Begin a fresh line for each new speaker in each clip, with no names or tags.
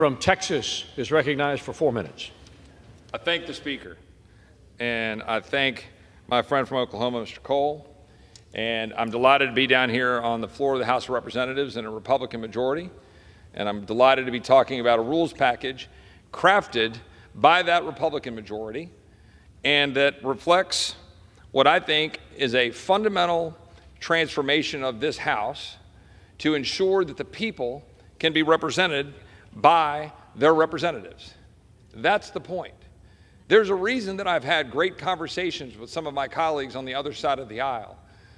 From Texas is recognized for 4 minutes.
I thank the Speaker, and I thank my friend from Oklahoma, Mr. Cole, and I'm delighted to be down here on the floor of the House of Representatives in a Republican majority, and I'm delighted to be talking about a rules package crafted by that Republican majority and that reflects what I think is a fundamental transformation of this House to ensure that the people can be represented by their representatives. That's the point. There's a reason that I've had great conversations with some of my colleagues on the other side of the aisle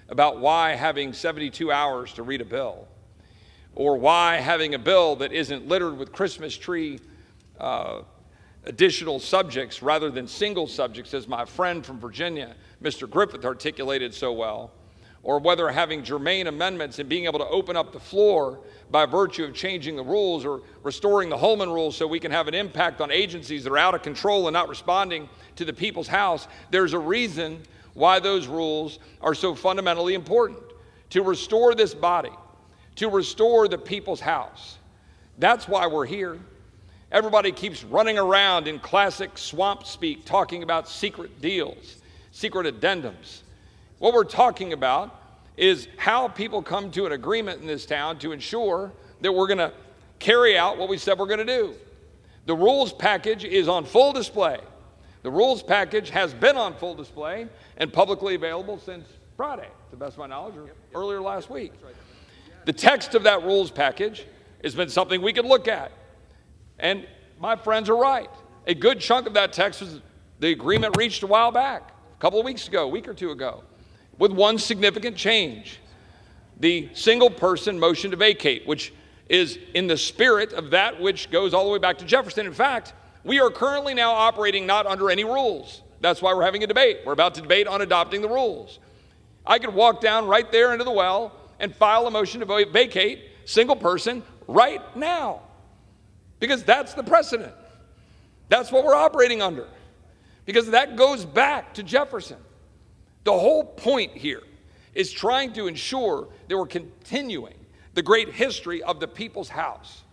about why having 72 hours to read a bill, or why having a bill that isn't littered with Christmas tree additional subjects rather than single subjects, as my friend from Virginia, Mr. Griffith, articulated so well, or whether having germane amendments and being able to open up the floor by virtue of changing the rules or restoring the Holman rules so we can have an impact on agencies that are out of control and not responding to the people's house. There's a reason why those rules are so fundamentally important. To restore this body, to restore the people's house. That's why we're here. Everybody keeps running around in classic swamp speak talking about secret deals, secret addendums. What we're talking about is how people come to an agreement in this town to ensure that we're going to carry out what we said we're going to do. The rules package is on full display. The rules package has been on full display and publicly available since Friday, to the best of my knowledge, or earlier last week. The text of that rules package has been something we could look at. And my friends are right. A good chunk of that text was the agreement reached a while back, a couple of weeks ago, a week or two ago, with one significant change: the single person motion to vacate, which is in the spirit of that which goes all the way back to Jefferson. In fact, we are currently now operating not under any rules. That's why we're having a debate. We're about to debate on adopting the rules. I could walk down right there into the well and file a motion to vacate, single person, right now, because that's the precedent. That's what we're operating under, because that goes back to Jefferson. The whole point here is trying to ensure that we're continuing the great history of the people's house.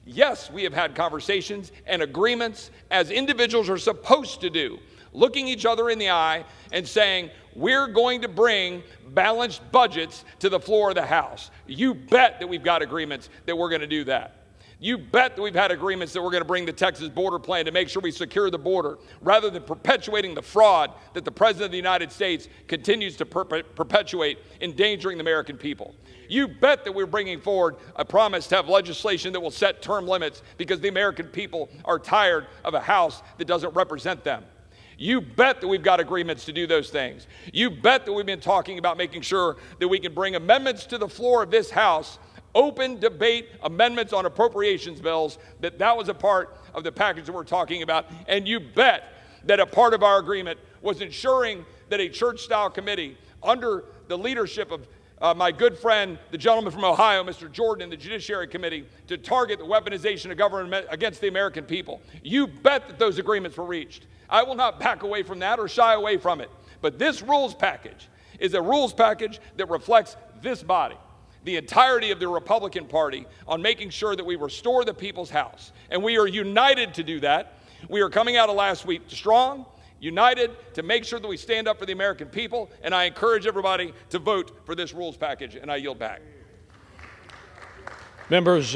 Yes, we have had conversations and agreements, as individuals are supposed to do, looking each other in the eye and saying, we're going to bring balanced budgets to the floor of the House. You bet that we've got agreements that we're going to do that. You bet that we've had agreements that we're going to bring the Texas border plan to make sure we secure the border, rather than perpetuating the fraud that the President of the United States continues to perpetuate, endangering the American people. You bet that we're bringing forward a promise to have legislation that will set term limits, because the American people are tired of a House that doesn't represent them. You bet that we've got agreements to do those things. You bet that we've been talking about making sure that we can bring amendments to the floor of this House, open debate amendments on appropriations bills, that was a part of the package that we're talking about. And you bet that a part of our agreement was ensuring that a church-style committee under the leadership of my good friend, the gentleman from Ohio, Mr. Jordan, in the Judiciary Committee, to target the weaponization of government against the American people. You bet that those agreements were reached. I will not back away from that or shy away from it. But this rules package is a rules package that reflects this body, the entirety of the Republican Party, on making sure that we restore the people's house. And we are united to do that. We are coming out of last week strong, united to make sure that we stand up for the American people. And I encourage everybody to vote for this rules package, and I yield back.
Members.